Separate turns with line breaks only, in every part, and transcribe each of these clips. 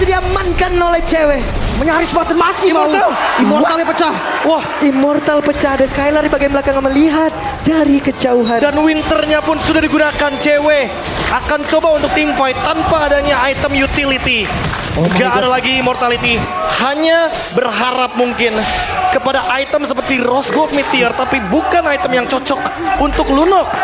berhasil diamankan oleh cewek.
Menyaris button masih
Immortal.
mau. Immortalnya pecah.
Wah, Immortal pecah. Ada Skylar di bagian belakang melihat dari kejauhan.
Dan Winternya pun sudah digunakan. Cewek akan coba untuk team fight tanpa adanya item utility. Gak ada lagi immortality. Hanya berharap mungkin kepada item seperti Rose Gold Meteor. Tapi bukan item yang cocok untuk Lunox.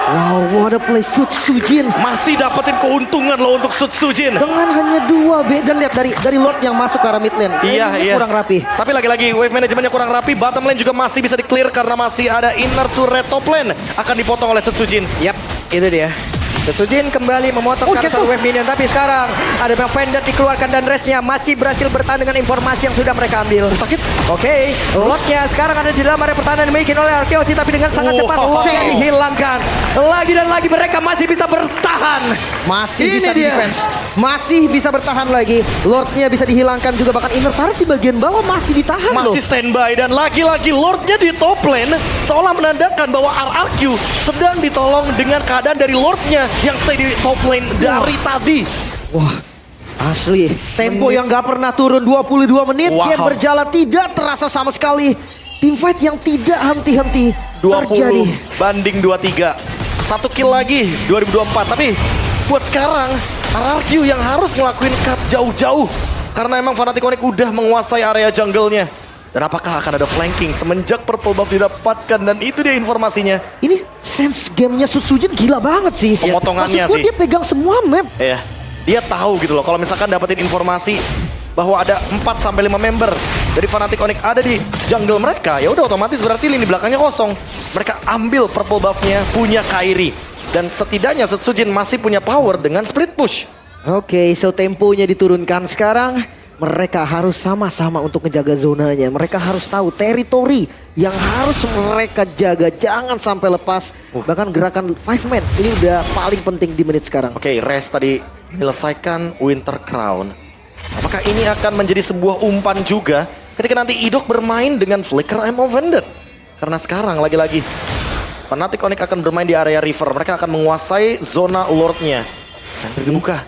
Wow, what a play Sutsujin.
Masih dapetin keuntungan loh untuk Sutsujin.
Dengan hanya 2 B. Dan lihat dari Lord yang masuk ke arah mid lane.
Iya,
Ini
iya.
kurang rapi.
Tapi lagi-lagi wave manajemennya kurang rapi. Bottom lane juga masih bisa di-clear karena masih ada inner turret top lane. Akan dipotong oleh Sutsujin.
Yap, itu dia. Sutsujin kembali memotong ke arah wave minion. Tapi sekarang ada Bang Vendor dikeluarkan dan restnya masih berhasil bertahan dengan informasi yang sudah mereka ambil.
Sakit.
Oke, Lordnya sekarang ada di dalam area pertahanan dimiliki oleh Arkeosi. Tapi dengan sangat cepat Lordnya dihilangkan. Lagi dan lagi mereka masih bisa bertahan.
Masih
Ini
bisa
dia.
defense. Masih bisa bertahan lagi. Lordnya bisa dihilangkan juga. Bahkan inner turret di bagian bawah masih ditahan loh.
Masih standby dan lagi-lagi Lordnya di top lane seolah menandakan bahwa RRQ sedang ditolong dengan keadaan dari Lordnya yang stay di top lane dari tadi.
Wah, asli. Tempo yang gak pernah turun 22 menit.
Wow.
Game berjalan tidak terasa sama sekali. Team fight yang tidak henti-henti
20
terjadi.
banding 23. 1 kill lagi 2024. Tapi buat sekarang RRQ yang harus ngelakuin cut jauh-jauh karena emang Fnatic Onyx udah menguasai area jungle-nya. Dan apakah akan ada flanking semenjak purple buff didapatkan? Dan itu dia informasinya.
Ini sense gamenya Sutsujin gila banget sih.
Pemotongannya
Maksud gua
sih.
dia pegang semua map.
Iya, dia tahu gitu loh kalau misalkan dapetin informasi bahwa ada 4-5 member dari Fnatic Onyx ada di jungle mereka, ya udah otomatis berarti lini belakangnya kosong. Mereka ambil purple buff-nya, punya Kairi. Dan setidaknya Sutsujin masih punya power dengan split push.
Oke, so temponya diturunkan sekarang. Mereka harus sama-sama untuk ngejaga zonanya. Mereka harus tahu teritori yang harus mereka jaga. Jangan sampai lepas. Bahkan gerakan 5 man ini udah paling penting di menit sekarang.
Oke, Rest tadi menyelesaikan Winter Crown. Apakah ini akan menjadi sebuah umpan juga ketika nanti Idok bermain dengan Flicker I'm Offended? Karena sekarang lagi-lagi Fnatic Onyx akan bermain di area river. Mereka akan menguasai zona Lordnya. Sampai dibuka.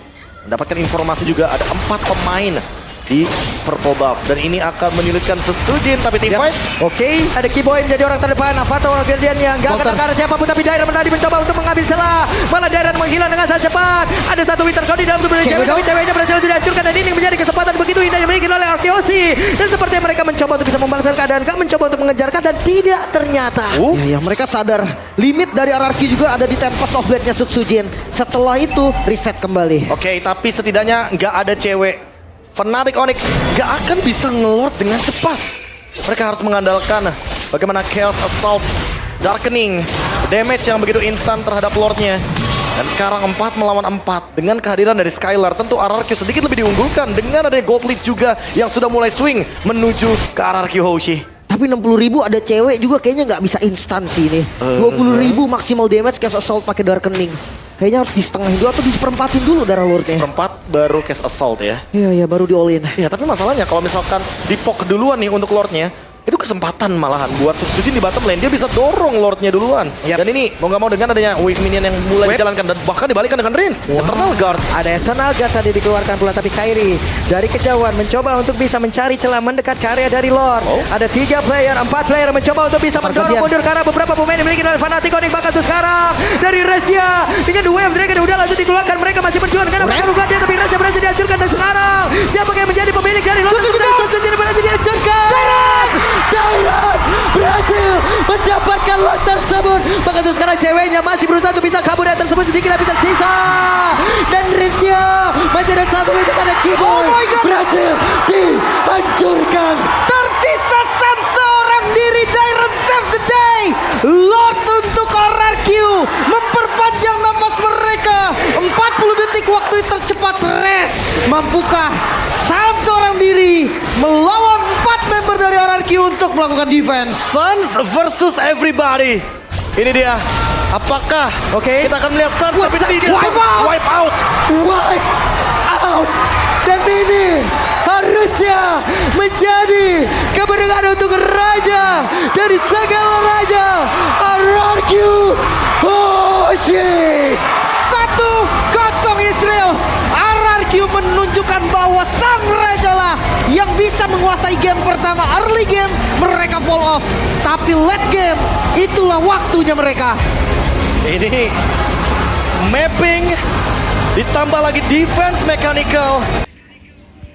Mendapatkan informasi juga ada 4 pemain di purple buff. Dan ini akan menyulitkan Sutsujin. Tapi team fight.
Oke, ada Kiboy menjadi orang terdepan. Avatar orang Guardian yang gak kena ke arah siapapun. Tapi Dairon tadi mencoba untuk mengambil celah. Malah Dairon menghilang dengan sangat cepat. Ada satu Winter Crown di dalam tubuh cewek. Tapi ceweknya berhasil dihancurkan. Dan ini menjadi kesempatan begitu indah yang dimiliki oleh Arkeosi. Dan seperti mereka mencoba untuk bisa membalaskan keadaan. Gak mencoba untuk mengejar dan tidak ternyata.
Ya, mereka sadar limit dari RRQ juga ada di Tempest of Blade-nya Sutsujin. Setelah itu reset kembali.
Oke, tapi setidaknya nggak ada cewek. Fnatic Onyx nggak akan bisa ngelord dengan cepat. Mereka harus mengandalkan bagaimana Chaos Assault, Darkening, damage yang begitu instan terhadap Lordnya. Dan sekarang 4 melawan 4 dengan kehadiran dari Skylar. Tentu RRQ sedikit lebih diunggulkan dengan ada Gold Lead juga yang sudah mulai swing menuju ke RRQ Hoshi.
Tapi 60.000 ada cewek juga kayaknya nggak bisa instan sih ini. 20.000 maksimal damage Chaos Assault pakai Darkening. Kayaknya harus di setengah dulu atau di seperempatin dulu darah Lordnya.
Seperempat baru Chaos Assault ya.
Iya, baru di all in.
Ya tapi masalahnya kalau misalkan dipok duluan nih untuk Lordnya, itu kesempatan malahan buat Sutsujin di bottom lane. Dia bisa dorong Lordnya duluan. Dan ini mau nggak mau dengan adanya wave minion yang mulai dijalankan dan bahkan dibalikan dengan Rinse. Eternal Guard.
Ada Eternal Guard tadi dikeluarkan pula. Tapi Kairi dari kejauhan mencoba untuk bisa mencari celah mendekat ke area dari Lord. Ada 3 player, 4 player mencoba untuk bisa mendorong mundur karena beberapa pemain dimiliki oleh Fnatic Onyx. Bahkan tuh sekarang dari Resya dengan Wave Dragon udah langsung dikeluarkan. Mereka masih berjuang karena mereka luka dia, tapi Resya berhasil dihancurkan. Dan sekarang siapa yang menjadi pemilik dari Lord? Sutsujin berhasil dihancurkan. Dairon berhasil mendapatkan lot tersebut. Bahkan tuh sekarang ceweknya masih berusaha untuk bisa kabur dari tersebut. Sedikit tapi tersisa. Dan Rincia masih ada satu itu ada Kiboy. Berhasil dihancurkan.
Tersisa seorang diri. Dairon save the day. Lord untuk RRQ memperpanjang nafas mereka. 40 detik waktu tercepat rest. Mampukah seorang diri melawan 4 member dari RRQ untuk melakukan defense?
Suns versus everybody. Ini dia. Apakah kita akan melihat Suns tapi tidak
wipe out.
wipe out.
Wipe out. Dan ini harusnya menjadi kemenangan untuk raja dari segala raja RRQ Hoshi.
1-0 Israel. RRQ menunjukkan bahwa bahwa sang raja lah yang bisa menguasai game pertama. Early game mereka fall off, tapi late game itulah waktunya mereka.
Ini mapping ditambah lagi defense mechanical.